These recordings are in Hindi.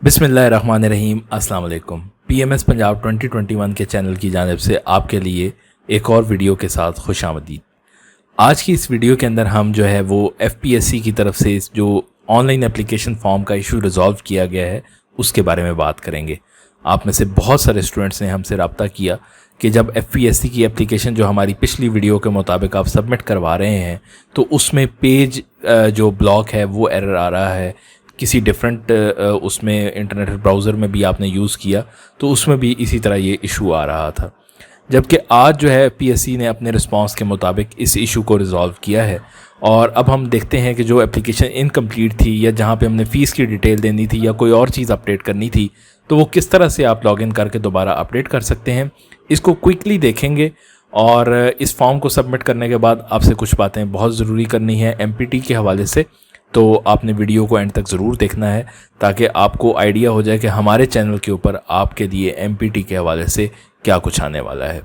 बिस्मिल्लाहिर्रहमानिर्रहीम अस्सलाम वालेकुम। पीएमएस पंजाब 2021 के चैनल की जानिब से आपके लिए एक और वीडियो के साथ खुशामदीद। आज की इस वीडियो के अंदर हम जो है वो एफपीएससी की तरफ से जो ऑनलाइन एप्लीकेशन फॉर्म का इशू रिजॉल्व किया गया है उसके बारे में बात करेंगे। आप में से बहुत सारे स्टूडेंट्स ने हमसे रब्ता किया कि जब एफपीएससी की एप्लीकेशन जो हमारी पिछली वीडियो के मुताबिक आप सबमिट करवा रहे हैं तो उसमें पेज जो ब्लॉक है वो एरर आ रहा है। किसी डिफरेंट उसमें इंटरनेट ब्राउज़र में भी आपने यूज़ किया तो उसमें भी इसी तरह ये इशू आ रहा था। जबकि आज जो है पीएससी ने अपने रिस्पांस के मुताबिक इस इशू को रिजॉल्व किया है और अब हम देखते हैं कि जो एप्लीकेशन इनकम्प्लीट थी या जहाँ पे हमने फ़ीस की डिटेल देनी थी या कोई और चीज़ अपडेट करनी थी तो वो किस तरह से आप लॉगिन करके दोबारा अपडेट कर सकते हैं। इसको क्विकली देखेंगे और इस फॉर्म को सबमिट करने के बाद आपसे कुछ बातें बहुत ज़रूरी करनी है एमपीटी के हवाले से, तो आपने वीडियो को एंड तक ज़रूर देखना है ताकि आपको आइडिया हो जाए कि हमारे चैनल के ऊपर आपके लिए एमपीटी के हवाले से क्या कुछ आने वाला है।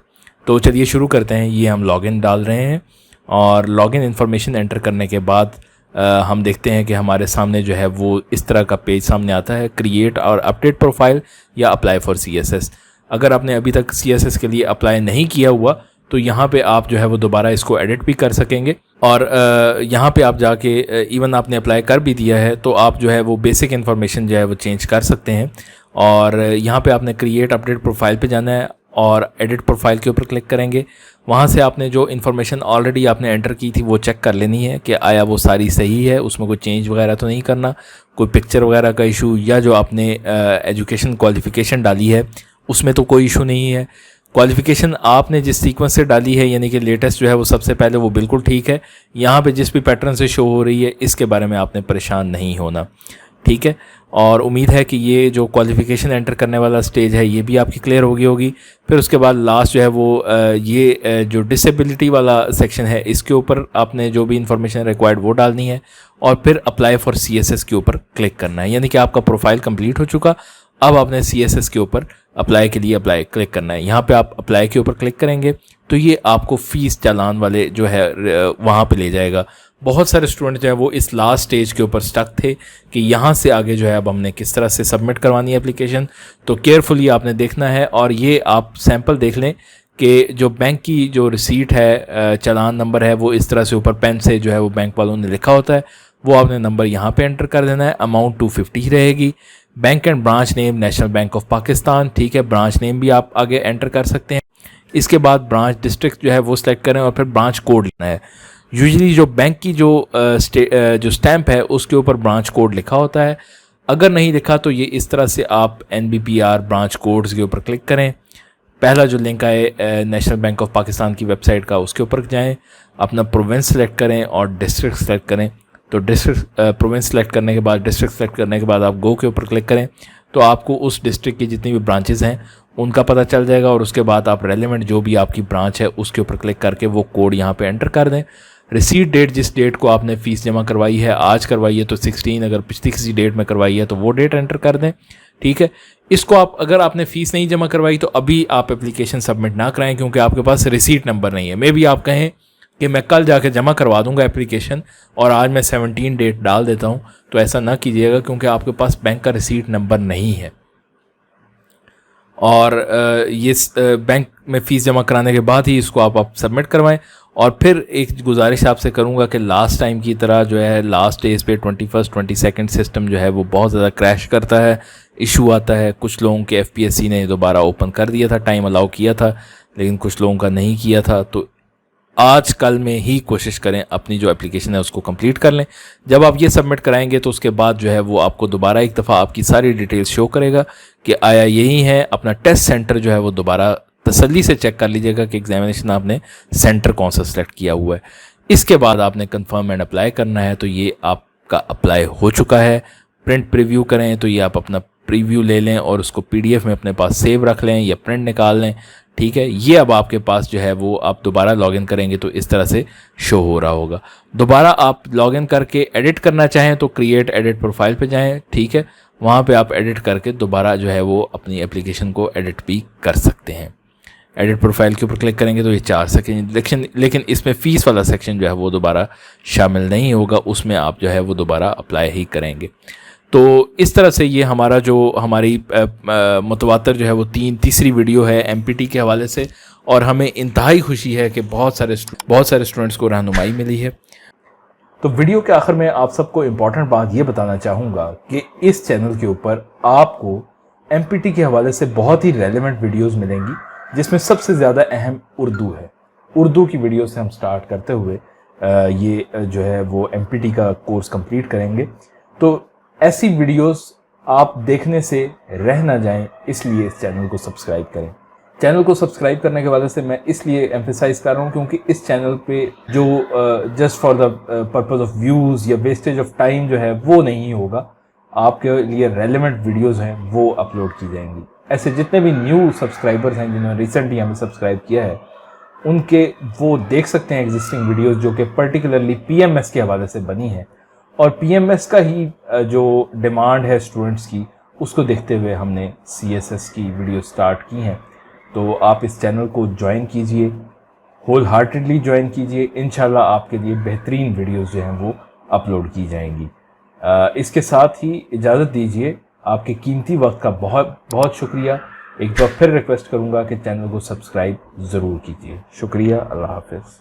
तो चलिए शुरू करते हैं। ये हम लॉगिन डाल रहे हैं और लॉगिन इन्फॉर्मेशन एंटर करने के बाद हम देखते हैं कि हमारे सामने जो है वो इस तरह का पेज सामने आता है, क्रिएट और अपडेट प्रोफाइल या अप्लाई फॉर सीएसएस। अगर आपने अभी तक सीएसएस के लिए अप्लाई नहीं किया हुआ तो यहाँ पे आप जो है वो दोबारा इसको एडिट भी कर सकेंगे और यहाँ पे आप जाके इवन आपने अप्लाई कर भी दिया है तो आप जो है वो बेसिक इन्फॉर्मेशन जो है वो चेंज कर सकते हैं। और यहाँ पे आपने क्रिएट अपडेट प्रोफाइल पे जाना है और एडिट प्रोफाइल के ऊपर क्लिक करेंगे। वहाँ से आपने जो इन्फॉर्मेशन ऑलरेडी आपने एंटर की थी वो चेक कर लेनी है कि आया वो सारी सही है, उसमें कोई चेंज वगैरह तो नहीं करना, कोई पिक्चर वगैरह का इशू या जो आपने एजुकेशन क्वालिफ़िकेशन डाली है उसमें तो कोई इशू नहीं है। क्वालिफ़िकेशन आपने जिस सीक्वेंस से डाली है यानी कि लेटेस्ट जो है वो सबसे पहले वो बिल्कुल ठीक है। यहाँ पे जिस भी पैटर्न से शो हो रही है इसके बारे में आपने परेशान नहीं होना, ठीक है। और उम्मीद है कि ये जो क्वालिफ़िकेशन एंटर करने वाला स्टेज है ये भी आपकी क्लियर होगी। फिर उसके बाद लास्ट जो है वो ये जो डिसेबिलिटी वाला सेक्शन है इसके ऊपर आपने जो भी इंफॉर्मेशन रिक्वायर्ड वो डालनी है और फिर अप्लाई फॉर सीएसएस के ऊपर क्लिक करना है। यानी कि आपका प्रोफाइल कंप्लीट हो चुका, अब आपने सीएसएस के ऊपर अप्लाई के लिए अप्लाई क्लिक करना है। यहाँ पे आप अप्लाई के ऊपर क्लिक करेंगे तो ये आपको फ़ीस चालान वाले जो है वहाँ पे ले जाएगा। बहुत सारे स्टूडेंट जो है वो इस लास्ट स्टेज के ऊपर स्टक थे कि यहाँ से आगे जो है अब हमने किस तरह से सबमिट करवानी है एप्लीकेशन। तो केयरफुली आपने देखना है और ये आप सैंपल देख लें कि जो बैंक की जो रिसीट है चालान नंबर है वो इस तरह से ऊपर पेन से जो है वो बैंक वालों ने लिखा होता है, वो आपने नंबर यहाँ पे एंटर कर देना है। अमाउंट 250 रहेगी। Bank and branch name national bank of Pakistan, ठीक है। ब्रांच नेम भी आप आगे एंटर कर सकते हैं। इसके बाद ब्रांच डिस्ट्रिक्ट जो है वो सिलेक्ट करें और फिर ब्रांच कोड लेना है। यूजुअली जो बैंक की जो स्टैंप है उसके ऊपर ब्रांच कोड लिखा होता है, अगर नहीं लिखा तो ये इस तरह से आप NBPR ब्रांच कोड्स के ऊपर क्लिक करें। पहला जो लिंक आए नेशनल बैंक ऑफ पाकिस्तान की वेबसाइट का उसके ऊपर जाएँ, अपना प्रोविंस सेलेक्ट करें और डिस्ट्रिक्ट सेलेक्ट करें। तो डिस्ट्रिक्ट प्रोविंस सेलेक्ट करने के बाद डिस्ट्रिक्ट सेलेक्ट करने के बाद आप गो के ऊपर क्लिक करें तो आपको उस डिस्ट्रिक्ट की जितनी भी ब्रांचेज़ हैं उनका पता चल जाएगा और उसके बाद आप रेलेवेंट जो भी आपकी ब्रांच है उसके ऊपर क्लिक करके वो कोड यहाँ पे एंटर कर दें। रिसीट डेट, जिस डेट को आपने फ़ीस जमा करवाई है, आज करवाई है तो 16, अगर पिछली किसी डेट में करवाई है तो वो डेट एंटर कर दें, ठीक है। इसको आप अगर आपने फ़ीस नहीं जमा करवाई तो अभी आप एप्लीकेशन सबमिट ना कराएं क्योंकि आपके पास रिसीट नंबर नहीं है। मे भी आप कहें कि मैं कल जाके जमा करवा दूंगा एप्लीकेशन और आज मैं 17 डेट डाल देता हूं, तो ऐसा ना कीजिएगा क्योंकि आपके पास बैंक का रिसीट नंबर नहीं है। और ये बैंक में फ़ीस जमा कराने के बाद ही इसको आप सबमिट करवाएं। और फिर एक गुजारिश आपसे करूंगा कि लास्ट टाइम की तरह जो है लास्ट डेज पे 21st 22nd सिस्टम जो है वो बहुत ज़्यादा क्रैश करता है, इशू आता है। कुछ लोगों के एफपीएससी ने दोबारा ओपन कर दिया था, टाइम अलाउ किया था, लेकिन कुछ लोगों का नहीं किया था। तो आज कल में ही कोशिश करें अपनी जो एप्लीकेशन है उसको कंप्लीट कर लें। जब आप ये सबमिट कराएंगे तो उसके बाद जो है वो आपको दोबारा एक दफ़ा आपकी सारी डिटेल्स शो करेगा कि आया यही है। अपना टेस्ट सेंटर जो है वो दोबारा तसल्ली से चेक कर लीजिएगा कि एग्जामिनेशन आपने सेंटर कौन सा सिलेक्ट किया हुआ है। इसके बाद आपने कंफर्म एंड अप्लाई करना है। तो ये आपका अप्लाई हो चुका है। प्रिंट प्रीव्यू करें तो ये आप अपना प्रीव्यू ले लें और उसको PDF में अपने पास सेव रख लें या प्रिंट निकाल लें, ठीक है। ये अब आपके पास जो है वो आप दोबारा लॉगिन करेंगे तो इस तरह से शो हो रहा होगा। दोबारा आप लॉगिन करके एडिट करना चाहें तो क्रिएट एडिट प्रोफाइल पे जाएं, ठीक है। वहाँ पे आप एडिट करके दोबारा जो है वो अपनी एप्लीकेशन को एडिट भी कर सकते हैं। एडिट प्रोफाइल के ऊपर क्लिक करेंगे तो ये 4 सेक्शन, लेकिन इसमें फ़ीस वाला सेक्शन जो है वो दोबारा शामिल नहीं होगा, उसमें आप जो है वो दोबारा अप्लाई ही करेंगे। तो इस तरह से ये हमारा जो हमारी मुतवातर जो है वो तीसरी वीडियो है एमपीटी के हवाले से, और हमें इंतहाई खुशी है कि बहुत सारे स्टूडेंट्स को रहनुमाई मिली है। तो वीडियो के आखिर में आप सबको इम्पॉर्टेंट बात ये बताना चाहूँगा कि इस चैनल के ऊपर आपको एमपीटी के हवाले से बहुत ही रेलेवेंट वीडियोस मिलेंगी, जिसमें सबसे ज़्यादा अहम उर्दू है। उर्दू की वीडियो से हम स्टार्ट करते हुए ये जो है वो एमपीटी का कोर्स कंप्लीट करेंगे। तो ऐसी वीडियोस आप देखने से रह ना जाएं, इसलिए इस चैनल को सब्सक्राइब करें। चैनल को सब्सक्राइब करने के वजह से मैं इसलिए एम्फेसाइज कर रहा हूँ क्योंकि इस चैनल पे जो just for the purpose of views या वेस्टेज ऑफ टाइम जो है वो नहीं होगा, आपके लिए रेलेवेंट वीडियोस हैं वो अपलोड की जाएंगी। ऐसे जितने भी न्यू सब्सक्राइबर्स हैं जिन्होंने रिसेंटली हमें सब्सक्राइब किया है, उनके वो देख सकते हैं एग्जिस्टिंग वीडियोस जो कि पर्टिकुलरली पीएमएस के हवाले से बनी है, और पीएमएस का ही जो डिमांड है स्टूडेंट्स की, उसको देखते हुए हमने सीएसएस की वीडियो स्टार्ट की हैं। तो आप इस चैनल को ज्वाइन कीजिए, होल हार्टेडली ज्वाइन कीजिए। इंशाल्लाह आपके लिए बेहतरीन वीडियोस जो हैं वो अपलोड की जाएंगी। इसके साथ ही इजाज़त दीजिए। आपके कीमती वक्त का बहुत बहुत शुक्रिया। एक बार फिर रिक्वेस्ट करूंगा कि चैनल को सब्सक्राइब ज़रूर कीजिए। शुक्रिया। अल्लाह हाफ़िज़।